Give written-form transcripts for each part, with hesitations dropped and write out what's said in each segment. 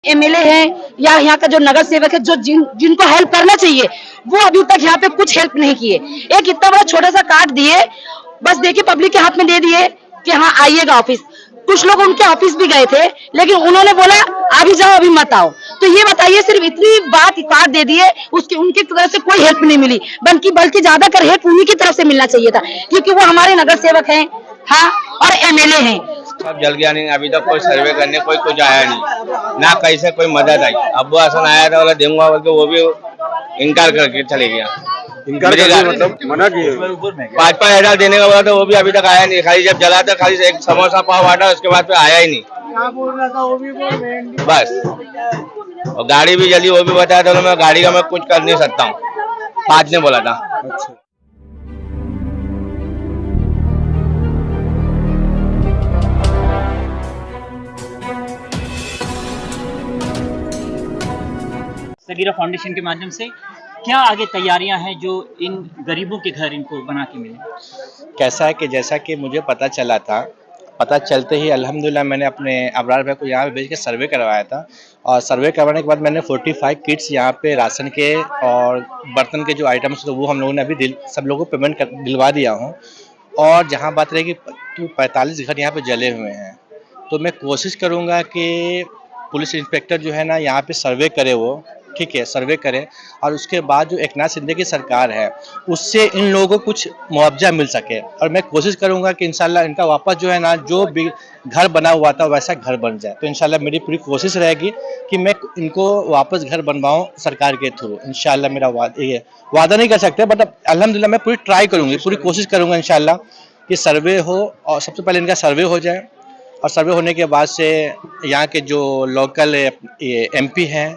MLA हैं या यहाँ का जो नगर सेवक है जो जिनको हेल्प करना चाहिए वो अभी तक यहाँ पे कुछ हेल्प नहीं किए। एक इतना बड़ा छोटा सा कार्ड दिए, बस देखिए पब्लिक के हाथ में दे दिए कि हाँ आइएगा ऑफिस। कुछ लोग उनके ऑफिस भी गए थे लेकिन उन्होंने बोला अभी जाओ अभी मत आओ। तो ये बताइए सिर्फ इतनी बात कार्ड दे दिए, उसकी उनकी तरफ से कोई हेल्प नहीं मिली, बल्कि ज्यादातर हेल्प उन्हीं की तरफ से मिलना चाहिए था क्योंकि वो हमारे नगर सेवक हैं, हाँ, और एमएलए हैं। सब जल गया नहीं, अभी तक कोई सर्वे करने कोई कुछ आया नहीं, ना कहीं से कोई मदद आई। अब्बू हसन आया था बोला दूंगा बोल के, वो भी इनकार करके चले गया। इनकार करके मतलब मना किए। 5-5 हजार देने का बोला था, वो भी अभी तक आया नहीं। खाली जब जला था खाली एक समोसा पाव बांटा, उसके बाद फिर आया ही नहीं बस। और गाड़ी भी जली, वो भी बताया था मैं गाड़ी का मैं कुछ कर नहीं सकता हूँ, 5 ने बोला था। अच्छा। सगीरा फाउंडेशन के माध्यम से क्या आगे तैयारियां हैं जो इन गरीबों के घर इनको बना के मिले? कैसा है कि जैसा कि मुझे पता चला था, पता चलते ही अल्हम्दुलिल्लाह मैंने अपने अबरार भाई को यहाँ पे भेज के सर्वे करवाया था। और सर्वे करवाने के बाद मैंने 45 किट्स यहाँ पे राशन के और बर्तन के जो आइटम्स तो वो हम लोगों ने अभी सब लोगों को पेमेंट दिलवा दिया हूँ। और जहाँ बात रहेगी तो 45 घर यहाँ पे जले हुए हैं, तो मैं कोशिश करूँगा कि पुलिस इंस्पेक्टर जो है ना यहाँ पे सर्वे करे, वो ठीक है सर्वे करें और उसके बाद जो एकनाथ शिंदे की सरकार है उससे इन लोगों को कुछ मुआवजा मिल सके। और मैं कोशिश करूंगा कि इंशाल्लाह इनका वापस जो है ना जो भी घर बना हुआ था वैसा घर बन जाए। तो इंशाल्लाह मेरी पूरी कोशिश रहेगी कि मैं इनको वापस घर बनवाऊं सरकार के थ्रू। इंशाल्लाह मेरा वादा नहीं कर सकते बट अल्हम्दुलिल्लाह मैं पूरी ट्राई करूँगी, पूरी कोशिश करूँगा इंशाल्लाह कि सर्वे हो और सबसे पहले इनका सर्वे हो जाए। और सर्वे होने के बाद से यहाँ के जो लोकल MP हैं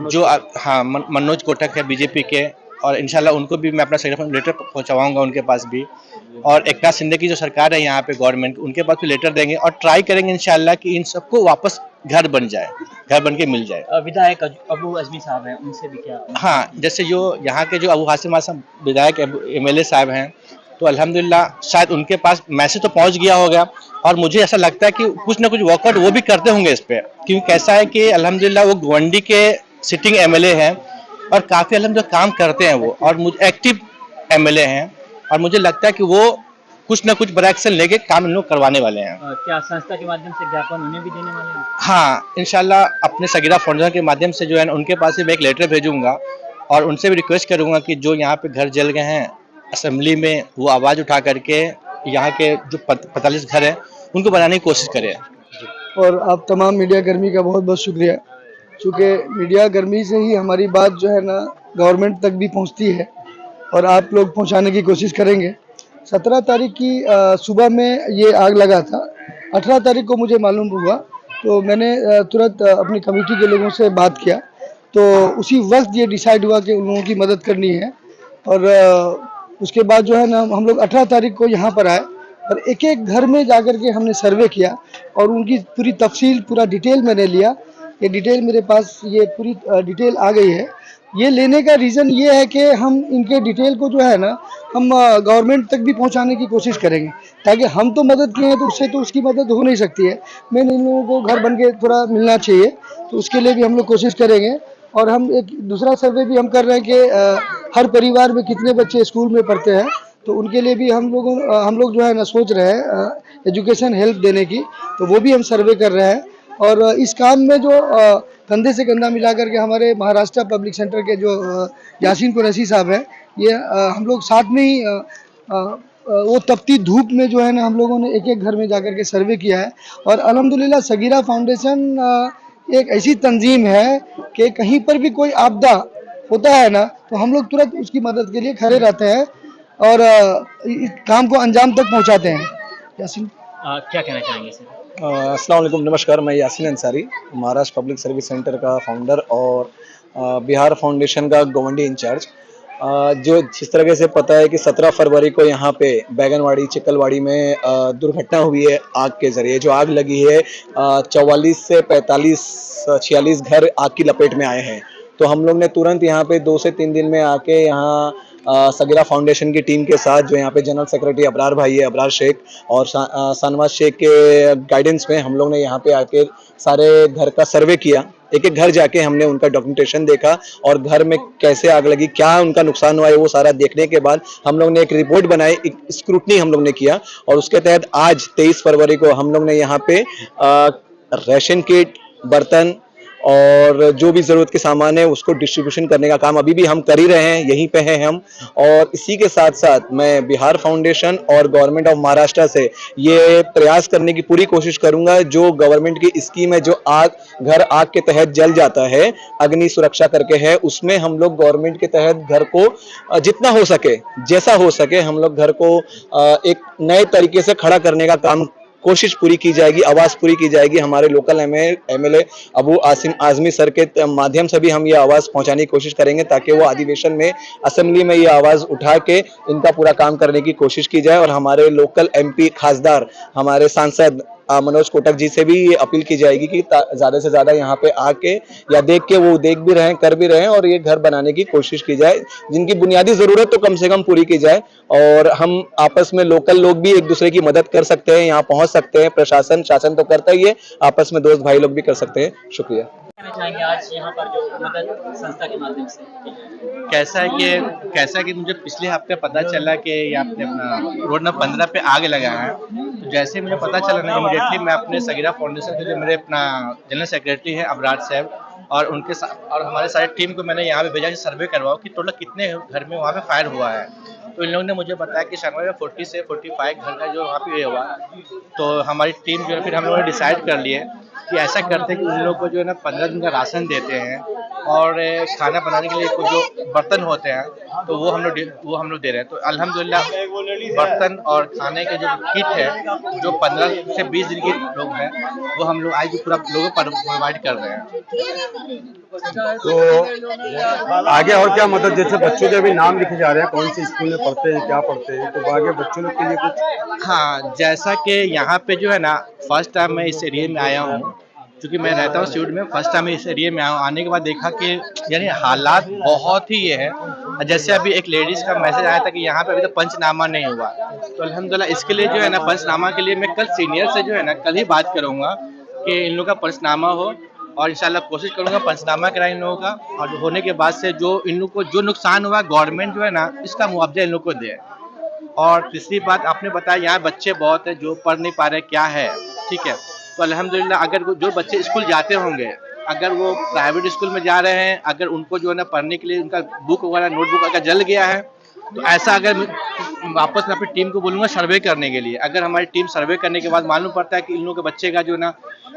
जो हाँ मनोज कोटक है बीजेपी के, और इंशाल्लाह उनको भी मैं अपना सेक्रेटरी लेटर पहुंचवाऊंगा उनके पास भी। और एकनाथ शिंदे की जो सरकार है यहाँ पे गवर्नमेंट, उनके पास भी लेटर देंगे और ट्राई करेंगे इंशाल्लाह कि इन सबको वापस घर बन जाए, घर बन के मिल जाए। विधायक अबू आजमी साहब हैं, उनसे भी क्या? हाँ, जैसे जो यहाँ के जो अबू हाशिम आसम विधायक MLA साहब हैं, तो अल्हम्दुलिल्लाह शायद उनके पास मैसेज तो पहुँच गया होगा। और मुझे ऐसा लगता है कि कुछ ना कुछ वर्कआउट वो भी करते होंगे इस पर, क्योंकि कैसा है कि अल्हम्दुलिल्लाह वो गवंडी के सिटिंग MLA हैं और काफ़ी अल्हम्दुलिल्लाह काम करते हैं वो, और मुझे एक्टिव MLA हैं और मुझे लगता है कि वो कुछ ना कुछ बड़ा एक्शन लेके काम इन लोग करवाने वाले हैं। क्या संस्था के माध्यम से ज्ञापन उन्हें भी देने वाले हैं? हाँ, इंशाल्लाह अपने सगीरा फाउंडेशन के माध्यम से जो है उनके पास मैं एक लेटर भेजूंगा और उनसे भी रिक्वेस्ट करूंगा कि जो यहाँ पे घर जल गए हैं असेंबली में वो आवाज़ उठा करके यहाँ के जो 45 घर हैं उनको बनाने की कोशिश करें। और आप तमाम मीडिया कर्मी का बहुत बहुत शुक्रिया, चूँकि मीडिया कर्मी से ही हमारी बात जो है ना गवर्नमेंट तक भी पहुंचती है और आप लोग पहुंचाने की कोशिश करेंगे। 17 तारीख की सुबह में ये आग लगा था, 18 तारीख को मुझे मालूम हुआ, तो मैंने तुरंत अपनी कमेटी के लोगों से बात किया, तो उसी वक्त ये डिसाइड हुआ कि उन लोगों की मदद करनी है। और उसके बाद जो है ना हम लोग 18 तारीख को यहाँ पर आए और एक एक घर में जाकर के हमने सर्वे किया और उनकी पूरी तफसील पूरा डिटेल मैंने लिया। ये डिटेल मेरे पास ये पूरी डिटेल आ गई है। ये लेने का रीज़न ये है कि हम इनके डिटेल को जो है ना हम गवर्नमेंट तक भी पहुंचाने की कोशिश करेंगे, ताकि हम तो मदद किए हैं तो उससे तो उसकी मदद हो नहीं सकती है। मैंने इन लोगों को घर बन के थोड़ा मिलना चाहिए, तो उसके लिए भी हम लोग कोशिश करेंगे। और हम एक दूसरा सर्वे भी हम कर रहे हैं कि हर परिवार में कितने बच्चे स्कूल में पढ़ते हैं, तो उनके लिए भी हम लोग जो है ना सोच रहे हैं एजुकेशन हेल्प देने की, तो वो भी हम सर्वे कर रहे हैं। और इस काम में जो कंधे से कंधा मिला करके हमारे महाराष्ट्र पब्लिक सेंटर के जो यासीन कुरैशी साहब हैं, ये हम लोग साथ में ही वो तपती धूप में जो है ना हम लोगों ने एक एक घर में जाकर के सर्वे किया है। और अल्हम्दुलिल्लाह सगीरा फाउंडेशन एक ऐसी तंजीम है कि कहीं पर भी कोई आपदा होता है ना तो हम लोग तुरंत उसकी मदद के लिए खड़े रहते हैं और इस काम को अंजाम तक पहुंचाते हैं। यासीन क्या कहना चाहेंगे सर? अस्सलाम वालेकुम, नमस्कार। मैं Yasin Ansari, Maharashtra public service centre का फाउंडर और बिहार फाउंडेशन का गवर्नमेंट इंचार्ज। जो जिस तरह से पता है कि 17 फरवरी को यहाँ पे बैगनवाड़ी चिकलवाड़ी में दुर्घटना हुई है आग के जरिए। जो आग लगी है 44 से 45-46 घर आग की लपेट में आए हैं। तो हम लोग ने तुरंत यहाँ पे 2 से 3 दिन में आके यहाँ सगीरा फाउंडेशन की टीम के साथ, जो यहाँ पे जनरल सेक्रेटरी अबरार भाई है, अबरार शेख, और शानवाज शेख के गाइडेंस में हम लोग ने यहाँ पे आके सारे घर का सर्वे किया। एक एक घर जाके हमने उनका डॉक्यूमेंटेशन देखा और घर में कैसे आग लगी, क्या उनका नुकसान हुआ है, वो सारा देखने के बाद हम लोग ने एक रिपोर्ट बनाई, एक स्क्रूटनी हम लोग ने किया और उसके तहत आज 23 फरवरी को हम लोग ने यहाँ पे राशन किट, बर्तन और जो भी जरूरत के सामान है उसको डिस्ट्रीब्यूशन करने का काम अभी भी हम कर ही रहे हैं, यहीं पे हैं हम। और इसी के साथ साथ मैं बिहार फाउंडेशन और गवर्नमेंट ऑफ महाराष्ट्र से ये प्रयास करने की पूरी कोशिश करूंगा, जो गवर्नमेंट की स्कीम है, जो घर आग के तहत जल जाता है, अग्नि सुरक्षा करके है, उसमें हम लोग गवर्नमेंट के तहत घर को जितना हो सके, जैसा हो सके, हम लोग घर को एक नए तरीके से खड़ा करने का काम कोशिश पूरी की जाएगी, आवाज पूरी की जाएगी। हमारे local MLA Abu Asim Azmi sir के माध्यम से भी हम ये आवाज पहुंचाने की कोशिश करेंगे ताकि वो अधिवेशन में, असेंबली में ये आवाज उठा के इनका पूरा काम करने की कोशिश की जाए। और हमारे लोकल एमपी खासदार, हमारे सांसद मनोज कोटक जी से भी ये अपील की जाएगी कि ज्यादा से ज्यादा यहाँ पे आके या देख के वो देख भी रहे हैं, कर भी रहे हैं और ये घर बनाने की कोशिश की जाए, जिनकी बुनियादी जरूरत तो कम से कम पूरी की जाए। और हम आपस में लोकल लोग भी एक दूसरे की मदद कर सकते हैं, यहाँ पहुंच सकते हैं, प्रशासन शासन तो करता ही है, आपस में दोस्त भाई लोग भी कर सकते हैं। शुक्रिया। कहना चाहेंगे आज यहाँ पर जो मदद संस्था के माध्यम से? कैसा है कि मुझे पिछले हफ्ते पता चला कि यहाँ पे अपना रोड नंबर 15 पे आग लगा है। तो जैसे ही मुझे पता चला ना, इमीडिएटली मैं अपने सगीरा फाउंडेशन के जो मेरे अपना जनरल सेक्रेटरी हैं अबरार साहब और उनके साथ और हमारे सारे टीम को मैंने यहाँ पे भेजा कि सर्वे करवाओ कि टोटल कितने घर में वहाँ पे फायर हुआ है। तो इन लोगों ने मुझे बताया कि शायद में 40 से 45 घर का जो वहाँ पे हुआ। तो हमारी टीम जो है फिर हम लोगों ने डिसाइड कर लिए कि ऐसा करते हैं कि उन लोग को जो है ना 15 दिन का राशन देते हैं और खाना बनाने के लिए कुछ जो बर्तन होते हैं तो वो हम लोग दे रहे हैं। तो अल्हम्दुलिल्लाह बर्तन और खाने के जो किट है जो 15 से 20 दिन के लोग हैं वो हम लोग आज पूरा लोगों को प्रोवाइड कर रहे हैं। तो आगे और क्या मदद, जैसे बच्चों के अभी नाम लिखे जा रहे हैं, कौन से स्कूल में पढ़ते हैं, क्या पढ़ते हैं, तो आगे बच्चों लोग के लिए कुछ? हाँ, जैसा कि यहाँ पे जो है ना फर्स्ट टाइम मैं इस एरिया में आया हूँ, क्योंकि मैं रहता हूँ सिउट में, फर्स्ट टाइम इस एरिया में आया हूँ। आने के बाद देखा कि यानी हालात बहुत ही ये है। जैसे अभी एक लेडीज का मैसेज आया था कि यहाँ पे अभी तो पंचनामा नहीं हुआ, तो अल्हम्दुलिल्लाह इसके लिए जो है ना पंचनामा के लिए मैं कल सीनियर से जो है ना कल ही बात करूँगा कि इन लोगों का पंचनामा हो और इंशाल्लाह कोशिश करूँगा पंचनामा कराए इन लोगों का। और होने के बाद से जो इन लोग को जो नुकसान हुआ गवर्नमेंट जो है ना इसका मुआवजा इन लोग को दे। और तीसरी बात आपने बताया यहाँ बच्चे बहुत है जो पढ़ नहीं पा रहे, क्या है, ठीक है। तो अल्हम्दुलिल्लाह अगर जो बच्चे स्कूल जाते होंगे, अगर वो प्राइवेट स्कूल में जा रहे हैं, अगर उनको जो है ना पढ़ने के लिए उनका बुक वगैरह नोटबुक अगर जल गया है तो ऐसा अगर वापस मैं अपनी टीम को बोलूँगा सर्वे करने के लिए। अगर हमारी टीम सर्वे करने के बाद मालूम पड़ता है कि इन लोगों के बच्चे का जो है ना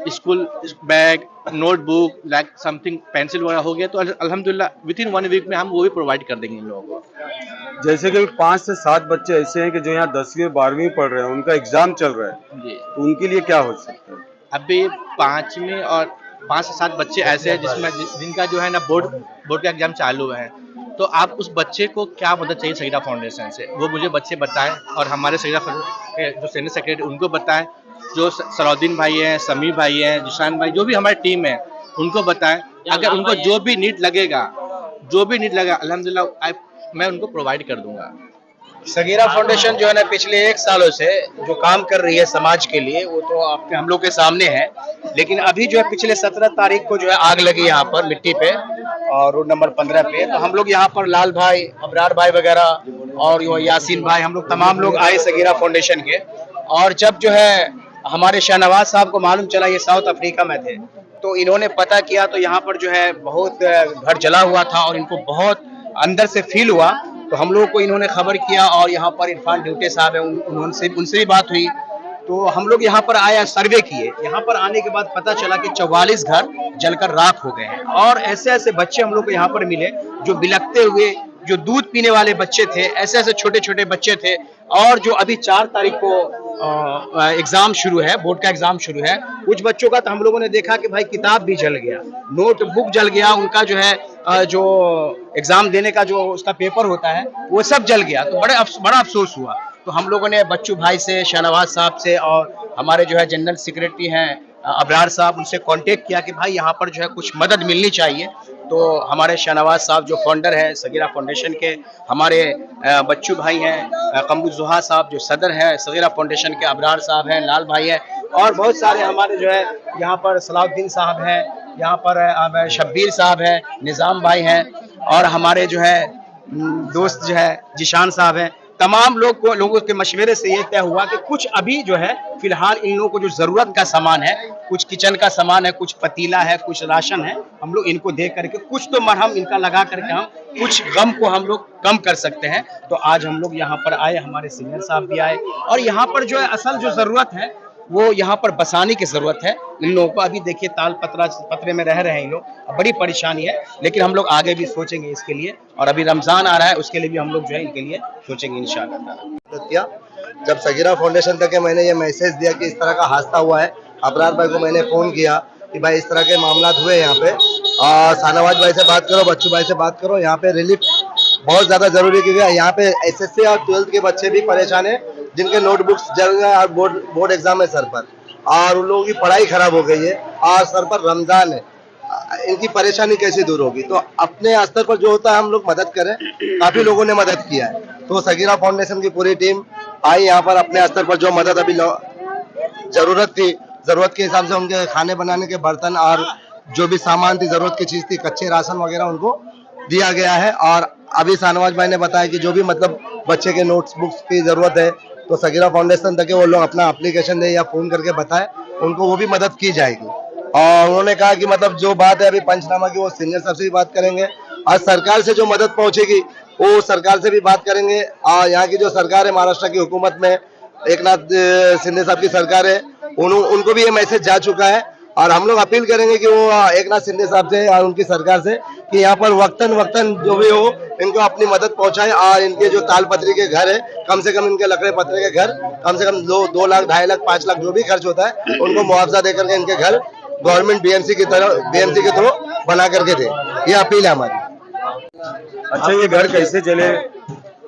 school bag, notebook, like something pencil वगैरह हो गया तो अल्हम्दुलिल्लाह विथिन 1 वीक में हम वो भी प्रोवाइड कर देंगे इन लोगों को। जैसे कि 5 से 7 बच्चे ऐसे हैं कि जो यहाँ 10वीं और 12वीं पढ़ रहे हैं, उनका एग्जाम चल रहा है जी, तो उनके लिए क्या हो सकता है? अभी 5वीं और 5 से 7 बच्चे ऐसे हैं जिनका जो है ना बोर्ड का एग्जाम चालू है। तो आप उस बच्चे को क्या मदद चाहिए सगीरा फाउंडेशन से, वो मुझे बच्चे बताएं और हमारे सगीरा के जो सीनियर सेक्रेटरी उनको बताएं, जो सलाउद्दीन भाई हैं, समीर भाई हैं, जिशान भाई, जो भी हमारी टीम है उनको बताएं। अगर उनको जो भी नीड लगेगा अल्हम्दुलिल्लाह मैं उनको प्रोवाइड कर दूंगा। सगीरा फाउंडेशन जो है ना पिछले 1 सालों से जो काम कर रही है समाज के लिए वो तो आपके हम लोग के सामने है। लेकिन अभी जो है पिछले 17 तारीख को जो है आग लगी यहाँ पर मिट्टी पे और रोड नंबर 15 पे, तो हम लोग यहाँ पर लाल भाई, अबरार भाई वगैरह और यासीन भाई, हम लोग तमाम लोग आए सगीरा फाउंडेशन के। और जब जो है हमारे शाहनवाज साहब को मालूम चला ये साउथ अफ्रीका में थे, तो इन्होंने पता किया तो यहाँ पर जो है बहुत घर जला हुआ था और इनको बहुत अंदर से फील हुआ। तो हम लोगों को इन्होंने खबर किया और यहाँ पर इरफान ड्यूटे साहब है, उनसे भी बात हुई। तो हम लोग यहाँ पर आया, सर्वे किए। यहाँ पर आने के बाद पता चला कि 44 घर जलकर राख हो गए हैं। और ऐसे ऐसे बच्चे हम लोग को यहाँ पर मिले जो बिलखते हुए, जो दूध पीने वाले बच्चे थे, ऐसे ऐसे छोटे छोटे बच्चे थे। और जो अभी 4 तारीख को एग्जाम शुरू है, बोर्ड का एग्जाम शुरू है, कुछ बच्चों का तो हम लोगों ने देखा कि भाई किताब भी जल गया, नोटबुक जल गया, उनका जो है जो एग्जाम देने का जो उसका पेपर होता है वो सब जल गया। तो बड़ा अफसोस हुआ। तो हम लोगों ने बच्चू भाई से, शाहनवाज साहब से और हमारे जो है जनरल सेक्रेटरी हैं अबरार साहब, उनसे कांटेक्ट किया कि भाई यहाँ पर जो है कुछ मदद मिलनी चाहिए। तो हमारे शाहनवाज साहब जो फाउंडर है सगीरा फाउंडेशन के, हमारे बच्चू भाई हैं, कमरुल जुहा साहब जो सदर है सगीरा फाउंडेशन के, अबरार साहब हैं, लाल भाई है, और बहुत सारे हमारे जो है यहाँ पर सलाउद्दीन साहब हैं, यहाँ पर शब्बीर साहब है, निज़ाम भाई हैं, और हमारे जो है दोस्त जो है जिशान साहब हैं। तमाम लोगों के मशवरे से ये तय हुआ कि कुछ अभी जो है फिलहाल इन लोगों को जो जरूरत का सामान है, कुछ किचन का सामान है, कुछ पतीला है, कुछ राशन है, हम लोग इनको दे करके कुछ तो मरहम इनका लगा करके हम कुछ गम को हम लोग कम कर सकते हैं। तो आज हम लोग यहाँ पर आए, हमारे सीनियर साहब भी आए, और यहाँ पर जो है असल जो जरूरत है वो यहाँ पर बसाने की जरूरत है इन लोगों को। अभी देखिए ताल पत्रे में रह रहे हैं इन लोग, बड़ी परेशानी है, लेकिन हम लोग आगे भी सोचेंगे इसके लिए, और अभी रमजान आ रहा है उसके लिए भी हम लोग जो है इनके लिए सोचेंगे इंशाअल्लाह। जब सगीरा फाउंडेशन तक मैंने ये मैसेज दिया कि इस तरह का हादसा हुआ है, अबरार भाई को मैंने फोन किया कि भाई इस तरह के मामला हुए यहाँ पे, शाहनवाज भाई से बात करो, बच्चू भाई से बात करो, यहाँ पे रिलीफ बहुत ज्यादा जरूरी है, क्योंकि यहाँ पे एसएससी और 12th के बच्चे भी परेशान है, जिनके नोटबुक्स जल गए और बोर्ड एग्जाम है सर पर, और उन लोगों की पढ़ाई खराब हो गई है, और सर पर रमजान है, इनकी परेशानी कैसे दूर होगी। तो अपने स्तर पर जो होता है हम लोग मदद करें, काफी लोगों ने मदद किया है। तो सगीरा फाउंडेशन की पूरी टीम आई यहाँ पर, अपने स्तर पर जो मदद अभी जरूरत थी, जरूरत के हिसाब से उनके खाने बनाने के बर्तन और जो भी सामान थी, जरूरत की चीज थी, कच्चे राशन वगैरह उनको दिया गया है। और अभी शाहनवाज भाई ने बताया कि जो भी मतलब बच्चे के नोट्स बुक्स की जरूरत है तो सगीरा फाउंडेशन तक वो लोग अपना एप्लीकेशन दे या फोन करके बताए, उनको वो भी मदद की जाएगी। और उन्होंने कहा कि मतलब जो बात है अभी पंचनामा की वो सीनियर साहब से भी बात करेंगे, और सरकार से जो मदद पहुंचेगी वो सरकार से भी बात करेंगे। और यहाँ की जो सरकार है महाराष्ट्र की हुकूमत में, एक नाथ शिंदे साहब की सरकार है, उनको भी ये मैसेज जा चुका है, और हम लोग अपील करेंगे कि वो एक नाथ शिंदे साहब से और उनकी सरकार से कि यहाँ पर वक्तन जो भी हो इनको अपनी मदद पहुंचाए, और इनके जो तालपत्री के घर है, कम से कम इनके लकड़े पत्रे के घर, कम से कम 2 लाख 2.5 लाख 5 लाख जो भी खर्च होता है उनको मुआवजा देकर के इनके घर गवर्नमेंट बीएमसी के थ्रू बना करके दे, ये अपील है हमारी। अच्छा, ये घर कैसे जले?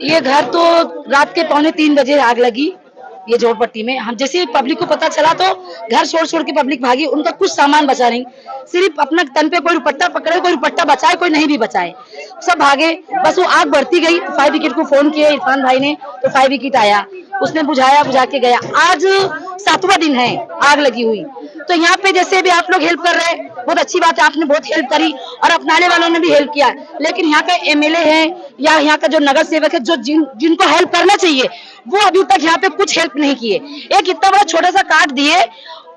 ये घर तो रात के 2:45 बजे आग लगी ये झोपड़पट्टी में। हम जैसे पब्लिक को पता चला तो घर छोड़ के पब्लिक भागी, उनका कुछ सामान बचा नहीं, सिर्फ अपना तन पे कोई दुपट्टा पकड़े, कोई दुपट्टा बचाए, कोई नहीं भी बचाए, सब भागे। बस वो आग बढ़ती गई तो फायर ब्रिगेड को फोन किया इरफान भाई ने, तो फायर ब्रिगेड आया, उसने बुझा के गया। आज 7वां दिन है आग लगी हुई, तो यहाँ पे जैसे भी आप लोग हेल्प कर रहे हैं, बहुत अच्छी बात है, आपने बहुत हेल्प करी और अपनाने वालों ने भी हेल्प किया। लेकिन यहाँ का एमएलए है या यहाँ का जो नगर सेवक है, जो जिनको हेल्प करना चाहिए वो अभी तक यहाँ पे कुछ हेल्प नहीं किए। एक इतना बड़ा छोटा सा कार्ड दिए,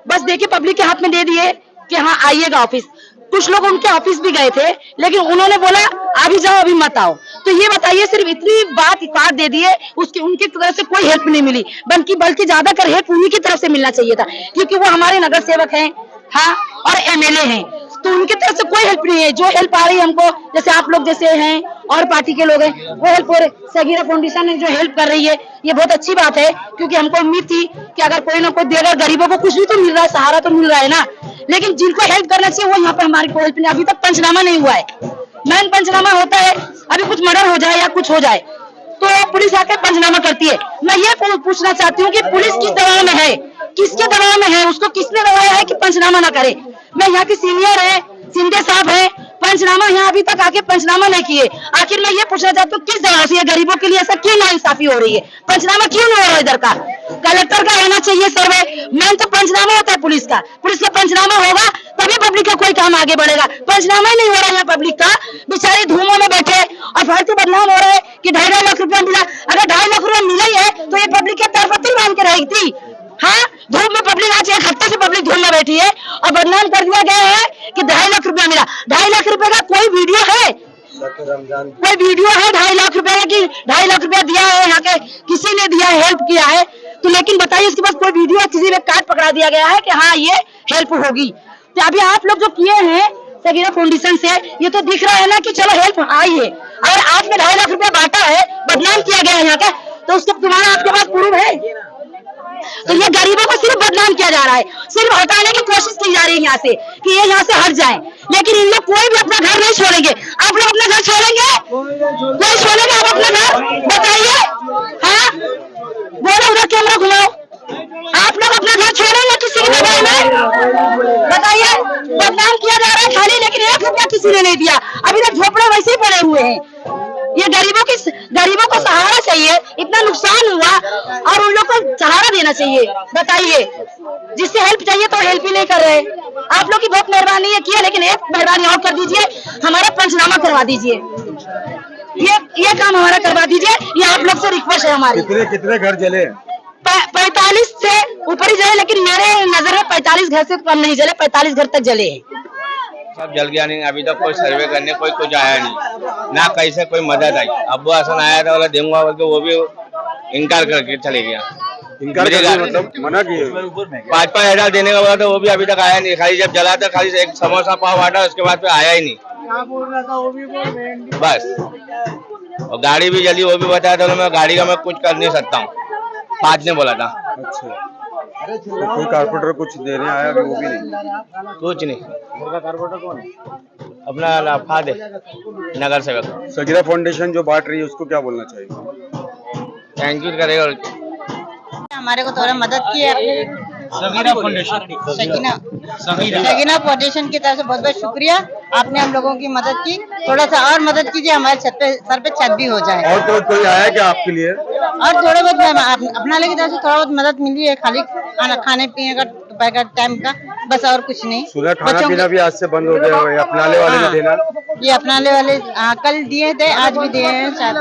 बस देखिए पब्लिक के हाथ में दे दिए कि हाँ आइएगा ऑफिस। कुछ लोग उनके ऑफिस भी गए थे, लेकिन उन्होंने बोला अभी जाओ अभी मत आओ। तो ये बताइए, सिर्फ इतनी बात कार्ड दे दिए, उसकी उनकी तरफ से कोई हेल्प नहीं मिली, बल्कि ज्यादातर हेल्प उन्हीं की तरफ से मिलना चाहिए था, क्योंकि वो हमारे नगर सेवक हैं, हाँ, और एमएलए हैं, तो उनकी तरफ से कोई हेल्प नहीं है। जो हेल्प आ रही है हमको, जैसे आप लोग जैसे हैं और पार्टी के लोग हैं, वो हेल्प हो रही। सगीरा फाउंडेशन ने जो हेल्प कर रही है ये बहुत अच्छी बात है, क्योंकि हमको उम्मीद थी कि अगर कोई ना कोई देगा, गरीबों को कुछ भी तो मिल रहा है, सहारा तो मिल रहा है ना। लेकिन जिनको हेल्प करना चाहिए वो यहाँ पे हमारी कोई हेल्प नहीं, अभी तक पंचनामा नहीं हुआ है। मेन पंचनामा होता है, अभी कुछ मर्डर हो जाए या कुछ हो जाए तो पुलिस आके पंचनामा करती है। मैं ये पूछना चाहती हूँ कि पुलिस किस दबाव में है, किसके दबाव में है, उसको किसने दबाया है कि पंचनामा ना करे। मैं यहाँ की सीनियर है, शिंदे साहब है, पंचनामा यहाँ अभी तक आके पंचनामा नहीं किए। आखिर मैं ये पूछना चाहती हूँ किस दबाव से ये गरीबों के लिए ऐसा क्यों नाइंसाफी हो रही है, पंचनामा क्यों नहीं हो रहा है इधर का। कलेक्टर का रहना चाहिए सर्वे, मेन तो पंचनामा होता है पुलिस का पंचनामा होगा तभी पब्लिक का कोई काम आगे बढ़ेगा। पंचनामा ही नहीं हो रहा है पब्लिक का, बेचारे धूमों में बैठे और फालतू बदनाम हो रहे हैं कि 2.5 लाख रुपया मिला। अगर 2.5 लाख रुपया मिला ही है तो ये पब्लिक के तरफती मान के रहेगी थी। हाँ, धूप में पब्लिक आज 1 हफ्ते से पब्लिक धूप में बैठी है और बदनाम कर दिया गया है कि 2.5 लाख रुपया मिला। 2.5 लाख रुपए का कोई वीडियो है, कोई वीडियो है 2.5 लाख रुपए का कि 2.5 लाख रुपया दिया है, यहाँ के किसी ने दिया है, हेल्प किया है तो। लेकिन बताइए उसके पास कोई वीडियो, किसी ने कार्ड पकड़ा दिया गया है कि हाँ ये हेल्प होगी। तो अभी आप लोग जो किए हैं सगीरा फाउंडेशन से, ये तो दिख रहा है ना कि चलो हेल्प आई है। अगर आज में 2.5 लाख रुपया बांटा है, बदनाम किया गया है यहाँ का, तो उसको तुम्हारा आपके पास प्रूफ है? तो ये गरीबों को सिर्फ बदनाम किया जा रहा है, सिर्फ हटाने की कोशिश की जा रही है यहाँ से कि ये यहाँ से हट जाए। लेकिन इन लोग कोई भी अपना घर नहीं छोड़ेंगे। आप लोग अपना घर छोड़ेंगे? नहीं छोड़ेंगे आप अपना घर? बताइए, हाँ बोलो, उधर कैमरा घुमाओ। आप लोग अपना घर छोड़ेंगे किसी की बारे में बताइए। बदनाम किया जा रहा है खाली, लेकिन 1 रुपया किसी ने नहीं दिया। अभी तक झोपड़े वैसे ही पड़े हुए हैं। ये गरीबों को सहारा चाहिए। इतना नुकसान हुआ और उन लोग को सहारा देना चाहिए। बताइए, जिससे हेल्प चाहिए तो हेल्प ही नहीं कर रहे। आप लोग की बहुत मेहरबानी है किया, लेकिन एक मेहरबानी और कर दीजिए, हमारा पंचनामा करवा दीजिए। ये काम हमारा करवा दीजिए, ये आप लोग से रिक्वेस्ट है हमारी। कितने घर जले? 45 से ऊपर ही जले, लेकिन मेरे नजर में 45 घर से कम नहीं जले, 45 घर तक जले हैं। सब जल गया नहीं। अभी तक कोई सर्वे करने कोई कुछ आया नहीं, ना कहीं से कोई मदद आई। अब्बू हसन आया था, बोला दूंगा बोल के, वो भी इनकार करके चले गया। इनकार करके मतलब मना किए? 5-5 हजार देने का बोला था, वो भी अभी तक आया नहीं। खाली जब जला था, खाली एक समोसा पाव बांटा, उसके बाद फिर आया ही नहीं। बस, और गाड़ी भी जली, वो भी बताया था। मैं गाड़ी का मैं कुछ कर नहीं सकता हूँ, 5 ने बोला था। अच्छा, तो कोई कारपोरेटर कुछ देने आया कि वो भी नहीं? कुछ नहीं। कारपोरेटर कौन है? अपना फादे नगर सेवक। सगीरा फाउंडेशन जो बांट रही है उसको क्या बोलना चाहिए? थैंक यू करेगा। हमारे को थोड़ा मदद की है सगीरा फाउंडेशन सगीना फाउंडेशन की तरफ से बहुत बहुत शुक्रिया। आपने हम लोगों की मदद की, थोड़ा सा और मदद कीजिए, हमारे सर पे छत भी हो जाए। और तो कोई आया क्या आपके लिए? और थोड़ा बहुत अपना की तरफ से थोड़ा बहुत मदद मिली है, खाली खाने पीने का दोपहर का टाइम का, बस और कुछ नहीं। सुना खाना पीना भी आज से बंद हो गया है, अपनाले वाले ने देना? ये अपनाले वाले कल दिए थे, आज भी दिए हैं शायद।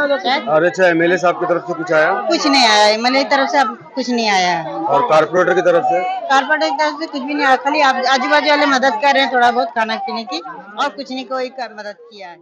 और अच्छा, एमएलए साहब की तरफ से कुछ आया? कुछ नहीं आया, एमएलए की तरफ से अब कुछ नहीं आया है। और कारपोरेटर की तरफ से? कारपोरेटर की तरफ से कुछ भी नहीं आया, खाली आजू बाजू वाले मदद कर रहे हैं, थोड़ा बहुत खाना पीने की, और कुछ नहीं कोई मदद किया है।